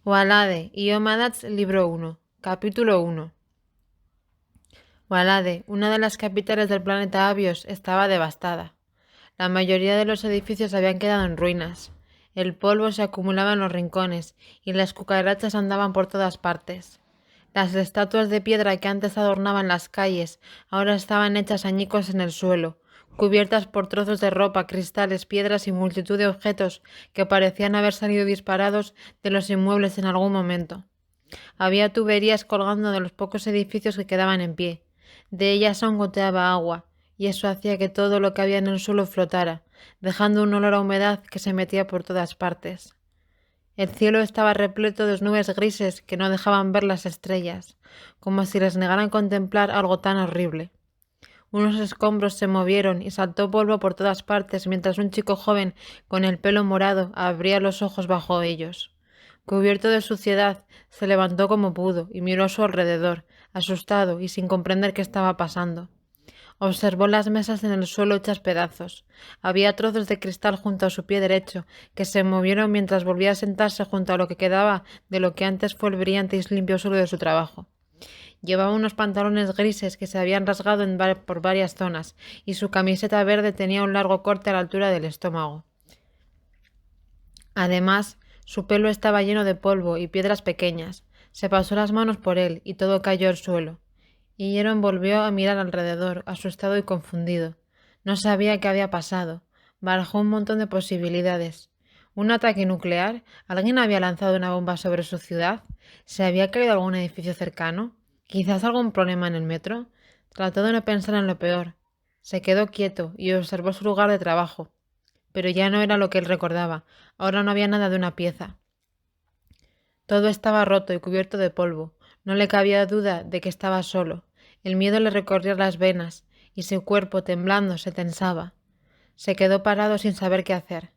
Walade y Omadats, libro 1, capítulo 1. Walade, una de las capitales del planeta Abios, estaba devastada. La mayoría de los edificios habían quedado en ruinas. El polvo se acumulaba en los rincones y las cucarachas andaban por todas partes. Las estatuas de piedra que antes adornaban las calles ahora estaban hechas añicos en el suelo, cubiertas por trozos de ropa, cristales, piedras y multitud de objetos que parecían haber salido disparados de los inmuebles en algún momento. Había tuberías colgando de los pocos edificios que quedaban en pie. De ellas aún goteaba agua, y eso hacía que todo lo que había en el suelo flotara, dejando un olor a humedad que se metía por todas partes. El cielo estaba repleto de nubes grises que no dejaban ver las estrellas, como si les negaran contemplar algo tan horrible. Unos escombros se movieron y saltó polvo por todas partes mientras un chico joven con el pelo morado abría los ojos bajo ellos. Cubierto de suciedad, se levantó como pudo y miró a su alrededor, asustado y sin comprender qué estaba pasando. Observó las mesas en el suelo hechas pedazos. Había trozos de cristal junto a su pie derecho, que se movieron mientras volvía a sentarse junto a lo que quedaba de lo que antes fue el brillante y limpio suelo de su trabajo. Llevaba unos pantalones grises que se habían rasgado por varias zonas, y su camiseta verde tenía un largo corte a la altura del estómago. Además, su pelo estaba lleno de polvo y piedras pequeñas. Se pasó las manos por él y todo cayó al suelo. Y Aaron volvió a mirar alrededor, asustado y confundido. No sabía qué había pasado. Barajó un montón de posibilidades. ¿Un ataque nuclear? ¿Alguien había lanzado una bomba sobre su ciudad? ¿Se había caído algún edificio cercano? ¿Quizás algún problema en el metro? Trató de no pensar en lo peor. Se quedó quieto y observó su lugar de trabajo. Pero ya no era lo que él recordaba. Ahora no había nada de una pieza. Todo estaba roto y cubierto de polvo. No le cabía duda de que estaba solo. El miedo le recorría las venas y su cuerpo, temblando, se tensaba. Se quedó parado sin saber qué hacer.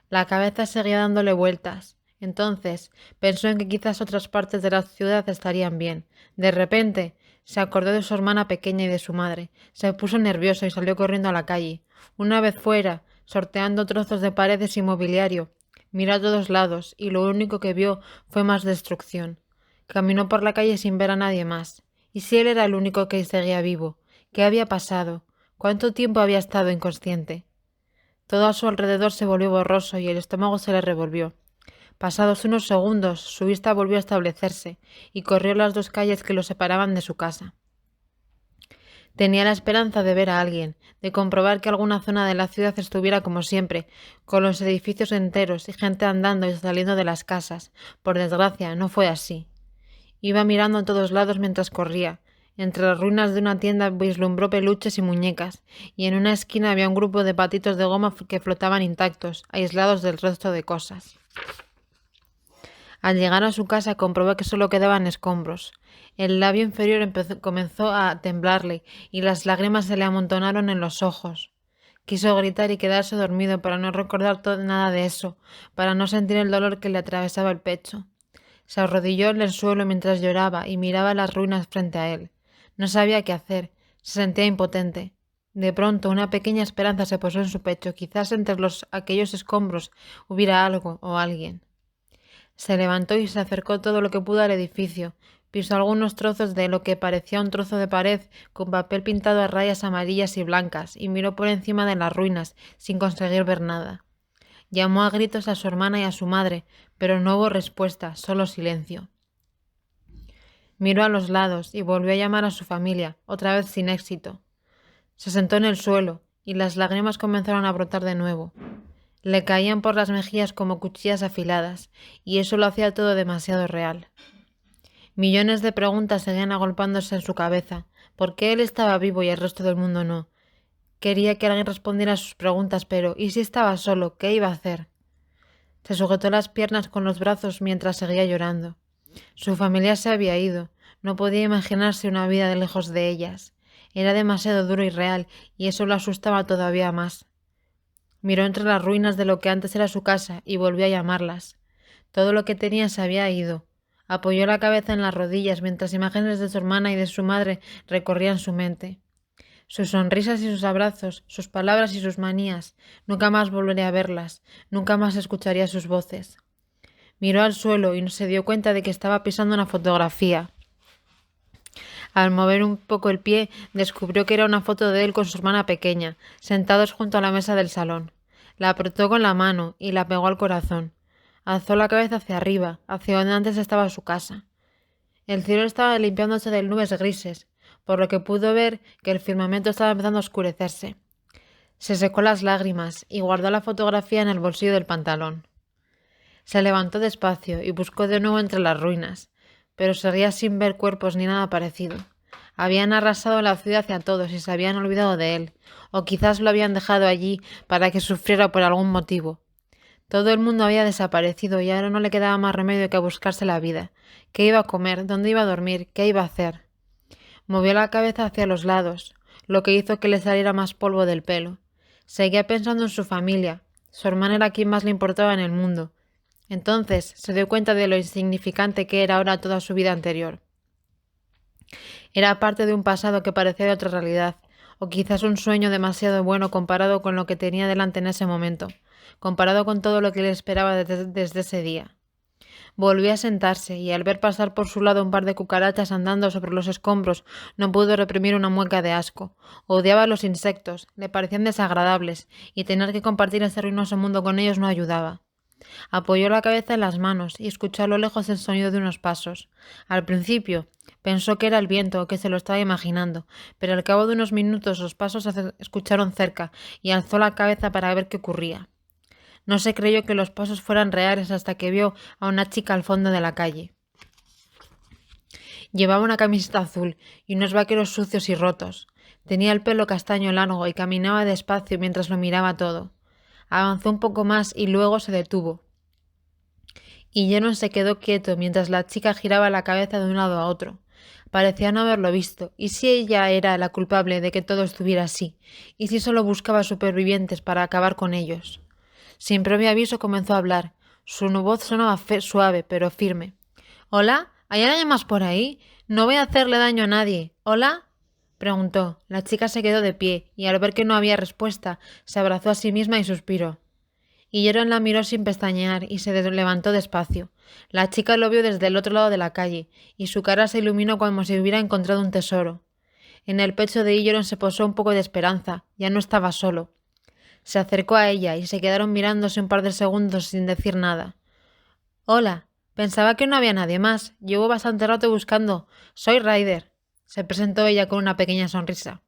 La cabeza seguía dándole vueltas. Entonces pensó en que quizás otras partes de la ciudad estarían bien. De repente se acordó de su hermana pequeña y de su madre. Se puso nervioso y salió corriendo a la calle. Una vez fuera, sorteando trozos de paredes y mobiliario, miró a todos lados y lo único que vio fue más destrucción. Caminó por la calle sin ver a nadie más. ¿Y si él era el único que seguía vivo? ¿Qué había pasado? ¿Cuánto tiempo había estado inconsciente? Todo a su alrededor se volvió borroso y el estómago se le revolvió. Pasados unos segundos, su vista volvió a establecerse y corrió las 2 calles que lo separaban de su casa. Tenía la esperanza de ver a alguien, de comprobar que alguna zona de la ciudad estuviera como siempre, con los edificios enteros y gente andando y saliendo de las casas. Por desgracia, no fue así. Iba mirando a todos lados mientras corría. Entre las ruinas de una tienda vislumbró peluches y muñecas, y en una esquina había un grupo de patitos de goma que flotaban intactos, aislados del resto de cosas. Al llegar a su casa comprobó que solo quedaban escombros. El labio inferior comenzó a temblarle y las lágrimas se le amontonaron en los ojos. Quiso gritar y quedarse dormido para no recordar nada de eso, para no sentir el dolor que le atravesaba el pecho. Se arrodilló en el suelo mientras lloraba y miraba las ruinas frente a él. No sabía qué hacer, se sentía impotente. De pronto una pequeña esperanza se posó en su pecho. Quizás entre aquellos escombros hubiera algo o alguien. Se levantó y se acercó todo lo que pudo al edificio. Pisó algunos trozos de lo que parecía un trozo de pared con papel pintado a rayas amarillas y blancas y miró por encima de las ruinas sin conseguir ver nada. Llamó a gritos a su hermana y a su madre, pero no hubo respuesta, solo silencio. Miró a los lados y volvió a llamar a su familia, otra vez sin éxito. Se sentó en el suelo y las lágrimas comenzaron a brotar de nuevo. Le caían por las mejillas como cuchillas afiladas, y eso lo hacía todo demasiado real. Millones de preguntas seguían agolpándose en su cabeza. ¿Por qué él estaba vivo y el resto del mundo no? Quería que alguien respondiera a sus preguntas, pero ¿y si estaba solo? ¿Qué iba a hacer? Se sujetó las piernas con los brazos mientras seguía llorando. Su familia se había ido. No podía imaginarse una vida de lejos de ellas. Era demasiado duro y real, y eso lo asustaba todavía más. Miró entre las ruinas de lo que antes era su casa y volvió a llamarlas. Todo lo que tenía se había ido. Apoyó la cabeza en las rodillas mientras imágenes de su hermana y de su madre recorrían su mente. Sus sonrisas y sus abrazos, sus palabras y sus manías. Nunca más volvería a verlas, nunca más escucharía sus voces. Miró al suelo y no se dio cuenta de que estaba pisando una fotografía. Al mover un poco el pie, descubrió que era una foto de él con su hermana pequeña, sentados junto a la mesa del salón. La apretó con la mano y la pegó al corazón. Alzó la cabeza hacia arriba, hacia donde antes estaba su casa. El cielo estaba limpiándose de nubes grises, por lo que pudo ver que el firmamento estaba empezando a oscurecerse. Se secó las lágrimas y guardó la fotografía en el bolsillo del pantalón. Se levantó despacio y buscó de nuevo entre las ruinas, pero seguía sin ver cuerpos ni nada parecido. Habían arrasado la ciudad hacia todos y se habían olvidado de él, o quizás lo habían dejado allí para que sufriera por algún motivo. Todo el mundo había desaparecido y ahora no le quedaba más remedio que buscarse la vida. ¿Qué iba a comer? ¿Dónde iba a dormir? ¿Qué iba a hacer? Movió la cabeza hacia los lados, lo que hizo que le saliera más polvo del pelo. Seguía pensando en su familia. Su hermana era quien más le importaba en el mundo. Entonces se dio cuenta de lo insignificante que era ahora toda su vida anterior. Era parte de un pasado que parecía de otra realidad, o quizás un sueño demasiado bueno comparado con lo que tenía delante en ese momento, comparado con todo lo que le esperaba desde ese día. Volvió a sentarse y al ver pasar por su lado un par de cucarachas andando sobre los escombros, no pudo reprimir una mueca de asco. Odiaba a los insectos, le parecían desagradables, y tener que compartir ese ruinoso mundo con ellos no ayudaba. Apoyó la cabeza en las manos y escuchó a lo lejos el sonido de unos pasos. Al principio pensó que era el viento o que se lo estaba imaginando, pero al cabo de unos minutos los pasos se escucharon cerca y alzó la cabeza para ver qué ocurría. No se creyó que los pasos fueran reales hasta que vio a una chica al fondo de la calle. Llevaba una camiseta azul y unos vaqueros sucios y rotos. Tenía el pelo castaño largo y caminaba despacio mientras lo miraba todo. Avanzó un poco más y luego se detuvo. Y Jeron se quedó quieto mientras la chica giraba la cabeza de un lado a otro. Parecía no haberlo visto. ¿Y si ella era la culpable de que todo estuviera así? ¿Y si solo buscaba supervivientes para acabar con ellos? Sin previo aviso comenzó a hablar. Su voz sonaba suave, pero firme. «¿Hola? ¿Hay alguien más por ahí? No voy a hacerle daño a nadie. ¿Hola?» preguntó. La chica se quedó de pie, y al ver que no había respuesta, se abrazó a sí misma y suspiró. Y Jeron la miró sin pestañear y se levantó despacio. La chica lo vio desde el otro lado de la calle, y su cara se iluminó como si hubiera encontrado un tesoro. En el pecho de Jeron se posó un poco de esperanza. Ya no estaba solo. Se acercó a ella y se quedaron mirándose un par de segundos sin decir nada. «Hola, pensaba que no había nadie más. Llevo bastante rato buscando. Soy Ryder», se presentó ella con una pequeña sonrisa.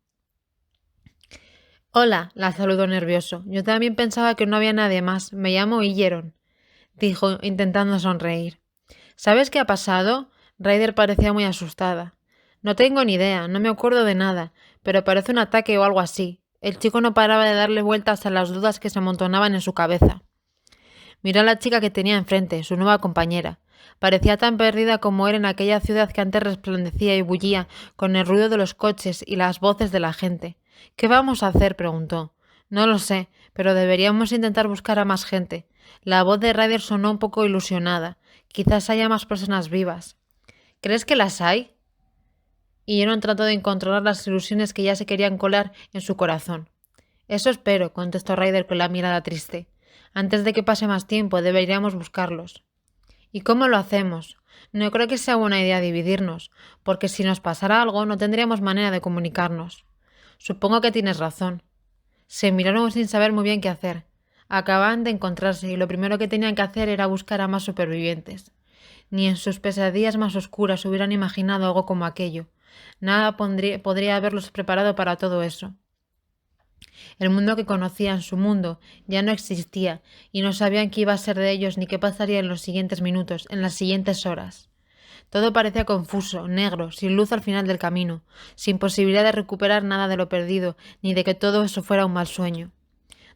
«Hola», la saludó nervioso. «Yo también pensaba que no había nadie más. Me llamo Jeron», dijo, intentando sonreír. «¿Sabes qué ha pasado?» Ryder parecía muy asustada. «No tengo ni idea, no me acuerdo de nada, pero parece un ataque o algo así». El chico no paraba de darle vueltas a las dudas que se amontonaban en su cabeza. Miró a la chica que tenía enfrente, su nueva compañera. Parecía tan perdida como él en aquella ciudad que antes resplandecía y bullía con el ruido de los coches y las voces de la gente. «¿Qué vamos a hacer?», preguntó. «No lo sé, pero deberíamos intentar buscar a más gente». La voz de Ryder sonó un poco ilusionada. «Quizás haya más personas vivas». «¿Crees que las hay?» Y Jeron trató de controlar las ilusiones que ya se querían colar en su corazón. «Eso espero», contestó Ryder con la mirada triste. «Antes de que pase más tiempo, deberíamos buscarlos». «¿Y cómo lo hacemos?» «No creo que sea buena idea dividirnos, porque si nos pasara algo no tendríamos manera de comunicarnos». «Supongo que tienes razón». Se miraron sin saber muy bien qué hacer. Acababan de encontrarse y lo primero que tenían que hacer era buscar a más supervivientes. Ni en sus pesadillas más oscuras hubieran imaginado algo como aquello. Nada podría haberlos preparado para todo eso. El mundo que conocían, su mundo, ya no existía, y no sabían qué iba a ser de ellos ni qué pasaría en los siguientes minutos, en las siguientes horas. Todo parecía confuso, negro, sin luz al final del camino, sin posibilidad de recuperar nada de lo perdido, ni de que todo eso fuera un mal sueño.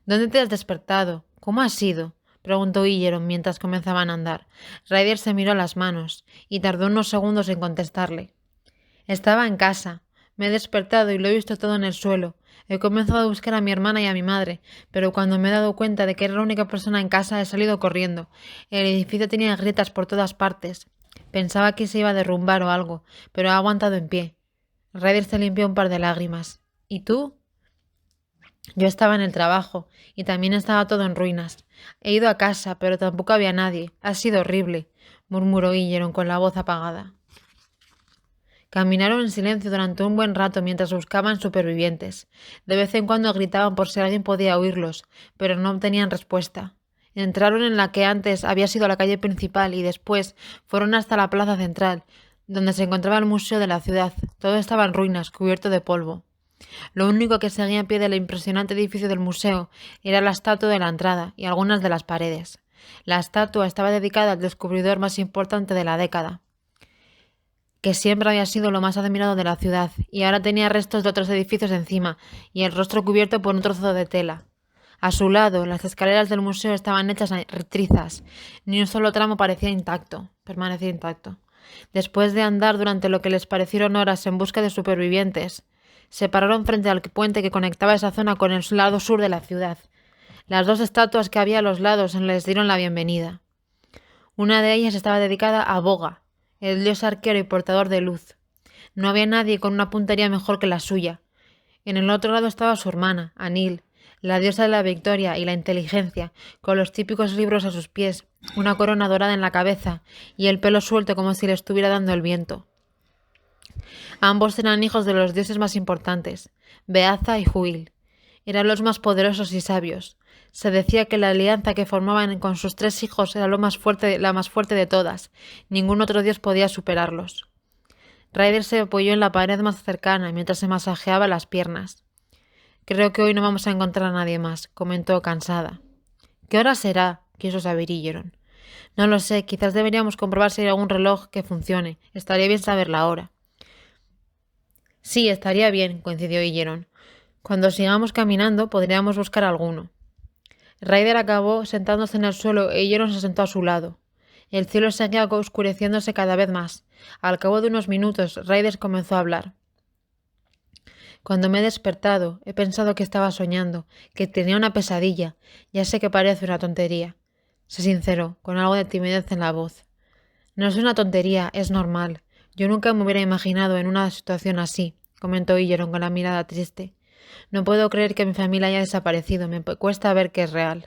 «¿Dónde te has despertado? ¿Cómo has ido?», preguntó Jeron mientras comenzaban a andar. Ryder se miró las manos, y tardó unos segundos en contestarle. «Estaba en casa. Me he despertado y lo he visto todo en el suelo. He comenzado a buscar a mi hermana y a mi madre, pero cuando me he dado cuenta de que era la única persona en casa he salido corriendo. El edificio tenía grietas por todas partes. Pensaba que se iba a derrumbar o algo, pero ha aguantado en pie». Ryder se limpió un par de lágrimas. «¿Y tú?». Yo estaba en el trabajo y también estaba todo en ruinas. He ido a casa, pero tampoco había nadie. Ha sido horrible, murmuró Guillermo con la voz apagada. Caminaron en silencio durante un buen rato mientras buscaban supervivientes. De vez en cuando gritaban por si alguien podía oírlos, pero no obtenían respuesta. Entraron en la que antes había sido la calle principal y después fueron hasta la plaza central, donde se encontraba el museo de la ciudad. Todo estaba en ruinas, cubierto de polvo. Lo único que seguía en pie del impresionante edificio del museo era la estatua de la entrada y algunas de las paredes. La estatua estaba dedicada al descubridor más importante de la década, que siempre había sido lo más admirado de la ciudad, y ahora tenía restos de otros edificios encima, y el rostro cubierto por un trozo de tela. A su lado, las escaleras del museo estaban hechas a trizas. Ni un solo tramo permanecía intacto. Después de andar durante lo que les parecieron horas en busca de supervivientes, se pararon frente al puente que conectaba esa zona con el lado sur de la ciudad. Las dos estatuas que había a los lados les dieron la bienvenida. Una de ellas estaba dedicada a Boga, el dios arquero y portador de luz. No había nadie con una puntería mejor que la suya. En el otro lado estaba su hermana, Anil, la diosa de la victoria y la inteligencia, con los típicos libros a sus pies, una corona dorada en la cabeza y el pelo suelto como si le estuviera dando el viento. Ambos eran hijos de los dioses más importantes, Beaza y Huil. Eran los más poderosos y sabios. Se decía que la alianza que formaban con sus tres hijos era la más fuerte de todas. Ningún otro dios podía superarlos. Ryder se apoyó en la pared más cercana mientras se masajeaba las piernas. Creo que hoy no vamos a encontrar a nadie más, comentó cansada. ¿Qué hora será? Quiso saber Illeron. No lo sé, quizás deberíamos comprobar si hay algún reloj que funcione. Estaría bien saber la hora. Sí, estaría bien, coincidió Illeron. Cuando sigamos caminando podríamos buscar alguno. Ryder acabó sentándose en el suelo e Illeron se sentó a su lado. El cielo seguía oscureciéndose cada vez más. Al cabo de unos minutos, Ryder comenzó a hablar. Cuando me he despertado, he pensado que estaba soñando, que tenía una pesadilla. Ya sé que parece una tontería. Se sinceró, con algo de timidez en la voz. No es una tontería, es normal. Yo nunca me hubiera imaginado en una situación así, comentó Illeron con la mirada triste. No puedo creer que mi familia haya desaparecido, me cuesta ver que es real.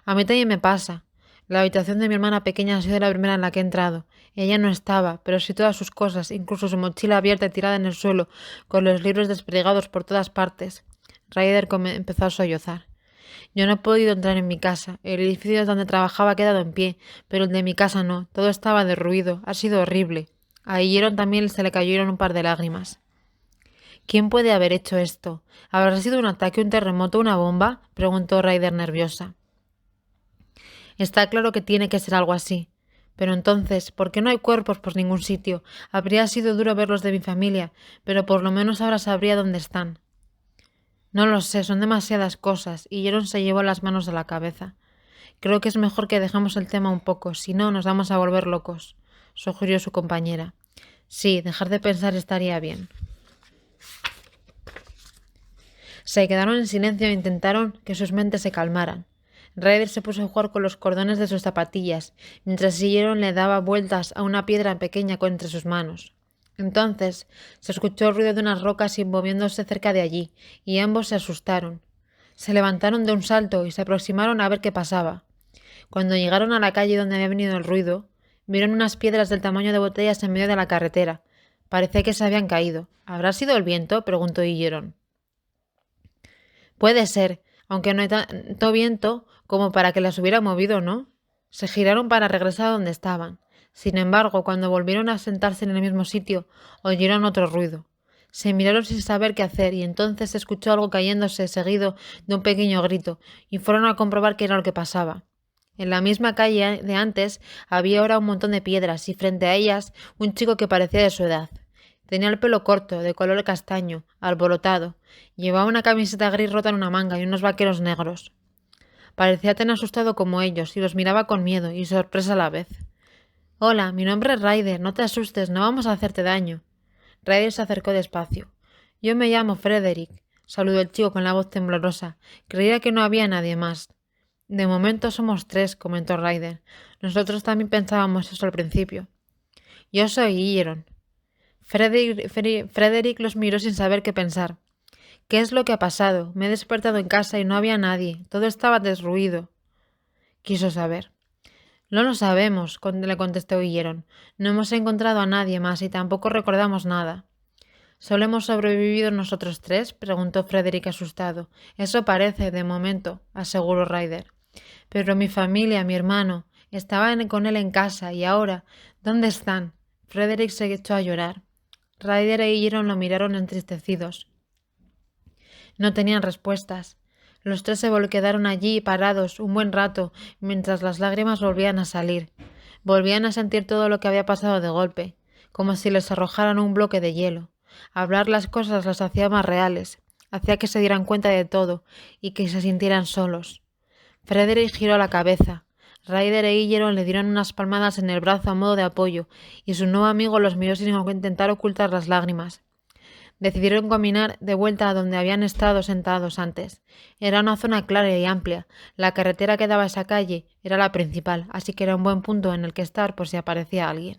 A mí también me pasa. La habitación de mi hermana pequeña ha sido la primera en la que he entrado. Ella no estaba, pero sí todas sus cosas, incluso su mochila abierta y tirada en el suelo, con los libros desperdigados por todas partes. Ryder empezó a sollozar. Yo no he podido entrar en mi casa. El edificio donde trabajaba ha quedado en pie, pero el de mi casa no. Todo estaba derruido. Ha sido horrible. A Illeron también se le cayeron un par de lágrimas. ¿Quién puede haber hecho esto? ¿Habrá sido un ataque, un terremoto, una bomba? Preguntó Ryder nerviosa. Está claro que tiene que ser algo así. Pero entonces, ¿por qué no hay cuerpos por ningún sitio? Habría sido duro verlos de mi familia, pero por lo menos ahora sabría dónde están. No lo sé, son demasiadas cosas, y Illeron se llevó las manos a la cabeza. Creo que es mejor que dejemos el tema un poco, si no nos vamos a volver locos, sugirió su compañera. Sí, dejar de pensar estaría bien. Se quedaron en silencio e intentaron que sus mentes se calmaran. Ryder se puso a jugar con los cordones de sus zapatillas, mientras Illeron le daba vueltas a una piedra pequeña entre sus manos. Entonces se escuchó el ruido de unas rocas moviéndose cerca de allí, y ambos se asustaron. Se levantaron de un salto y se aproximaron a ver qué pasaba. Cuando llegaron a la calle donde había venido el ruido, vieron unas piedras del tamaño de botellas en medio de la carretera. Parecía que se habían caído. ¿Habrá sido el viento? Preguntó Illeron. Puede ser, aunque no hay tanto viento como para que las hubiera movido, ¿no? Se giraron para regresar a donde estaban. Sin embargo, cuando volvieron a sentarse en el mismo sitio, oyeron otro ruido. Se miraron sin saber qué hacer y entonces se escuchó algo cayéndose seguido de un pequeño grito y fueron a comprobar qué era lo que pasaba. En la misma calle de antes había ahora un montón de piedras y frente a ellas un chico que parecía de su edad. Tenía el pelo corto, de color castaño, alborotado. Llevaba una camiseta gris rota en una manga y unos vaqueros negros. Parecía tan asustado como ellos y los miraba con miedo y sorpresa a la vez. Hola, mi nombre es Ryder, no te asustes, no vamos a hacerte daño. Ryder se acercó despacio. Yo me llamo Frederick, saludó el chico con la voz temblorosa. Creía que no había nadie más. De momento somos tres, comentó Ryder. Nosotros también pensábamos eso al principio. Yo soy Illeron. Frederick los miró sin saber qué pensar. ¿Qué es lo que ha pasado? Me he despertado en casa y no había nadie. Todo estaba derruido. Quiso saber. No lo sabemos, le contestó Guilleron. No hemos encontrado a nadie más y tampoco recordamos nada. ¿Solo hemos sobrevivido nosotros tres? Preguntó Frederick asustado. Eso parece, de momento, aseguró Ryder. Pero mi familia, mi hermano, estaban con él en casa y ahora, ¿dónde están? Frederick se echó a llorar. Ryder e Guilleron lo miraron entristecidos. No tenían respuestas. Los tres se quedaron allí parados un buen rato, mientras las lágrimas volvían a salir. Volvían a sentir todo lo que había pasado de golpe, como si les arrojaran un bloque de hielo. Hablar las cosas las hacía más reales, hacía que se dieran cuenta de todo y que se sintieran solos. Frederick giró la cabeza. Ryder e Guilleron le dieron unas palmadas en el brazo a modo de apoyo, y su nuevo amigo los miró sin intentar ocultar las lágrimas. Decidieron caminar de vuelta a donde habían estado sentados antes. Era una zona clara y amplia. La carretera que daba a esa calle era la principal, así que era un buen punto en el que estar por si aparecía alguien.